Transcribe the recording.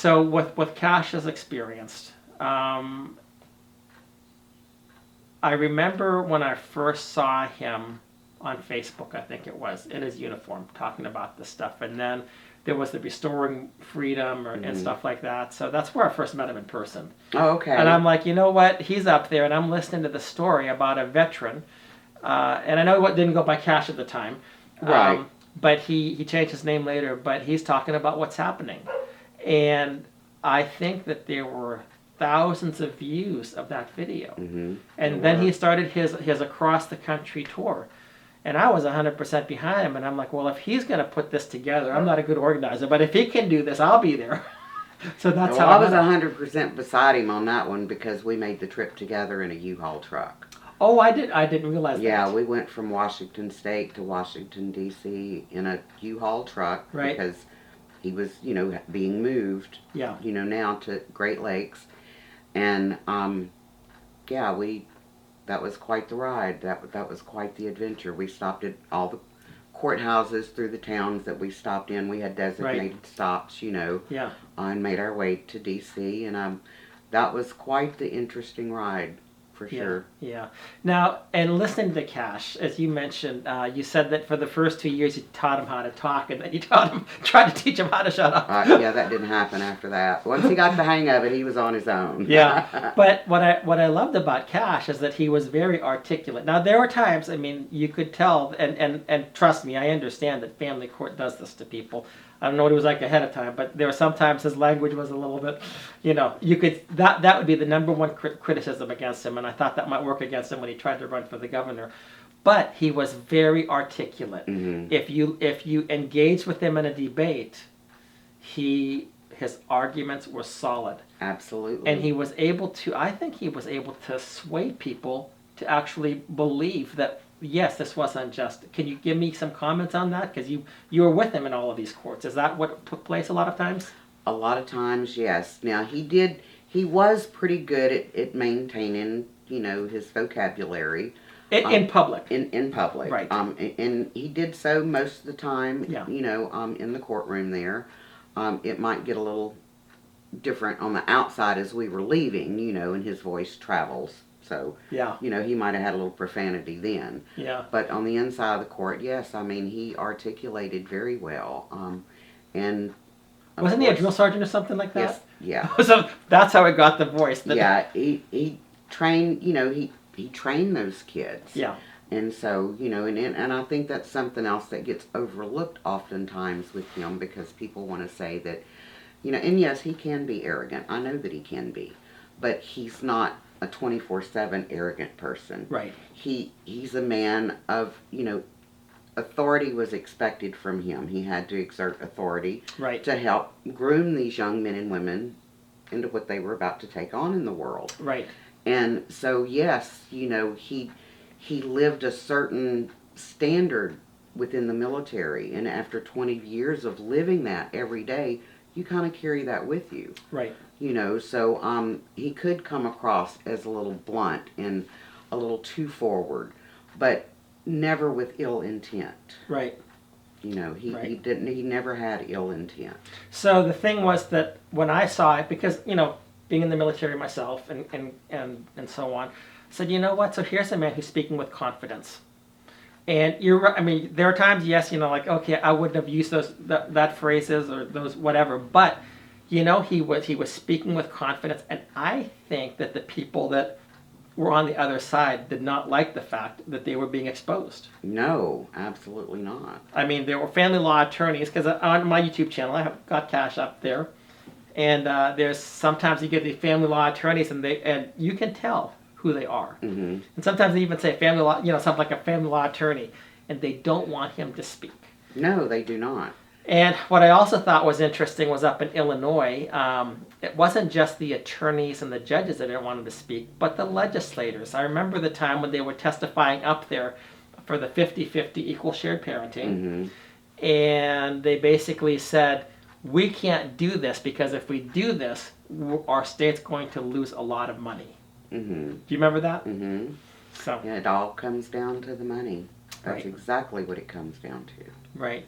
So what Kash has experienced, I remember when I first saw him on Facebook, I think it was, in his uniform, talking about this stuff. And then there was the Restoring Freedom and stuff like that. So that's where I first met him in person. Oh, okay. And I'm like, you know what? He's up there, and I'm listening to the story about a veteran. And I know what didn't go by Kash at the time. Right. But he changed his name later. But he's talking about what's happening. And I think that there were thousands of views of that video. And then he started his across the country tour. And I was 100% behind him. And I'm like, well, if he's going to put this together, I'm not a good organizer. But if he can do this, I'll be there. So that's how I was 100% beside him on that one because we made the trip together in a U-Haul truck. Oh, I didn't realize that. Yeah, we went from Washington State to Washington, D.C. in a U-Haul truck. Right. Because he was, being moved, Yeah. now to Great Lakes. And, that was quite the ride. That was quite the adventure. We stopped at all the courthouses through the towns that we stopped in. We had designated stops, Yeah. and made our way to D.C. And that was quite the interesting ride, for sure. Yeah. Now, and listening to Kash, as you mentioned, you said that for the first 2 years you taught him how to talk, and then you tried to teach him how to shut up. Yeah, that didn't happen after that. Once he got the hang of it, he was on his own. Yeah. But what I loved about Kash is that he was very articulate. Now, there were times, I mean, you could tell, and trust me, I understand that family court does this to people. I don't know what he was like ahead of time, but there were sometimes his language was a little bit, you could, that would be the number one criticism against him, and I thought that might work against him when he tried to run for the governor. But he was very articulate. If you engage with him in a debate, his arguments were solid. Absolutely. And I think he was able to sway people to actually believe that, yes, this was unjust. Can you give me some comments on that? Because you were with him in all of these courts. Is that what took place a lot of times? A lot of times, yes. Now, he was pretty good at maintaining, his vocabulary. In public. In public. Right. And he did so most of the time, Yeah. in the courtroom there. It might get a little different on the outside as we were leaving, and his voice travels. So, Yeah. He might have had a little profanity then. Yeah. But on the inside of the court, yes, I mean, he articulated very well. And Wasn't he a drill sergeant or something like that? Yes, yeah. So that's how he got the voice. Yeah, he trained, he trained those kids. Yeah. And so, and I think that's something else that gets overlooked oftentimes with him because people want to say that, and yes, he can be arrogant. I know that he can be. But he's not a 24/7 arrogant person. Right. He's a man of, authority was expected from him. He had to exert authority Right. to help groom these young men and women into what they were about to take on in the world. Right. And so, yes, he lived a certain standard within the military. And after 20 years of living that every day, you kind of carry that with you. Right. So he could come across as a little blunt and a little too forward, but never with ill intent. Right. He Right. he never had ill intent. So the thing was that when I saw it, because, being in the military myself and so on, I said, you know what? So here's a man who's speaking with confidence. And you're right. I mean, there are times, yes, like, okay, I wouldn't have used that phrases or those whatever, but he was speaking with confidence, and I think that the people that were on the other side did not like the fact that they were being exposed. No, absolutely not. I mean, there were family law attorneys, because on my YouTube channel, I have got Kash up there, and there's sometimes you get the family law attorneys, and you can tell who they are. Mm-hmm. And sometimes they even say family law, something like a family law attorney, and they don't want him to speak. No, they do not. And what I also thought was interesting was up in Illinois, it wasn't just the attorneys and the judges that didn't want him to speak, but the legislators. I remember the time when they were testifying up there for the 50-50 equal shared parenting, and they basically said, we can't do this because if we do this, our state's going to lose a lot of money. Mm-hmm. Do you remember that? Mm-hmm. So yeah, it all comes down to the money. That's Right. exactly what it comes down to. Right.